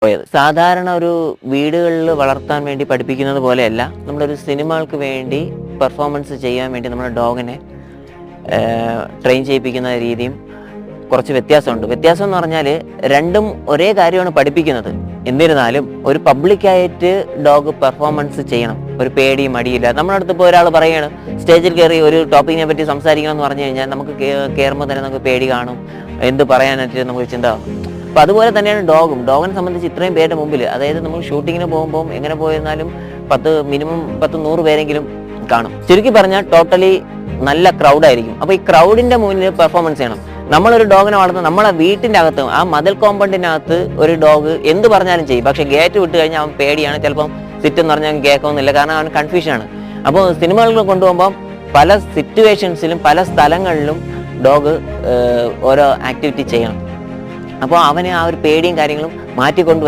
പോയത്. സാധാരണ ഒരു വീടുകളിൽ വളർത്താൻ വേണ്ടി പഠിപ്പിക്കുന്നത് പോലെയല്ല, നമ്മളൊരു സിനിമകൾക്ക് വേണ്ടി പെർഫോമൻസ് ചെയ്യാൻ വേണ്ടി നമ്മുടെ ഡോഗിനെ ട്രെയിൻ ചെയ്യിപ്പിക്കുന്ന രീതിയും കുറച്ച് വ്യത്യാസമുണ്ട്. വ്യത്യാസം എന്ന് പറഞ്ഞാൽ രണ്ടും ഒരേ കാര്യമാണ് പഠിപ്പിക്കുന്നത്. എന്നിരുന്നാലും ഒരു പബ്ലിക്കായിട്ട് ഡോഗ് പെർഫോമൻസ് ചെയ്യണം, ഒരു പേടിയും മടിയില്ല. നമ്മുടെ അടുത്ത് ഇപ്പോൾ ഒരാൾ പറയുകയാണ് സ്റ്റേജിൽ കയറി ഒരു ടോപ്പിക്കിനെ പറ്റി സംസാരിക്കണം എന്ന് പറഞ്ഞു കഴിഞ്ഞാൽ നമുക്ക് കയറുമ്പോൾ തന്നെ നമുക്ക് പേടി കാണും, എന്ത് പറയാനായിട്ട് നമുക്ക് ചിന്ത. അപ്പോൾ അതുപോലെ തന്നെയാണ് ഡോഗിനെ സംബന്ധിച്ച് ഇത്രയും പേരുടെ മുമ്പിൽ, അതായത് നമ്മൾ ഷൂട്ടിങ്ങിന് പോകുമ്പോൾ എങ്ങനെ പോയിരുന്നാലും മിനിമം 10-100 പേരെങ്കിലും കാണും. ചുരുക്കി പറഞ്ഞാൽ ടോട്ടലി നല്ല ക്രൗഡായിരിക്കും. അപ്പോൾ ഈ ക്രൗഡിൻ്റെ മുന്നിൽ പെർഫോമൻസ് ചെയ്യണം. നമ്മളൊരു ഡോഗിനെ വളർത്തുന്നത് നമ്മളെ വീട്ടിൻ്റെ അകത്ത്, ആ മതിൽ കോമ്പൗണ്ടിനകത്ത് ഒരു ഡോഗ് എന്ത് പറഞ്ഞാലും ചെയ്യും. പക്ഷേ ഗേറ്റ് വിട്ട് കഴിഞ്ഞാൽ അവൻ പേടിയാണ്, ചിലപ്പം സിറ്റെന്ന് പറഞ്ഞാൽ കേൾക്കൊന്നുമില്ല, കാരണം അവൻ കൺഫ്യൂഷനാണ്. അപ്പോൾ സിനിമകളിൽ കൊണ്ടുപോകുമ്പം പല സിറ്റുവേഷൻസിലും പല സ്ഥലങ്ങളിലും ഡോഗ് ഓരോ ആക്ടിവിറ്റി ചെയ്യണം. അപ്പോൾ അവന് ആ ഒരു പേടിയും കാര്യങ്ങളും മാറ്റിക്കൊണ്ട്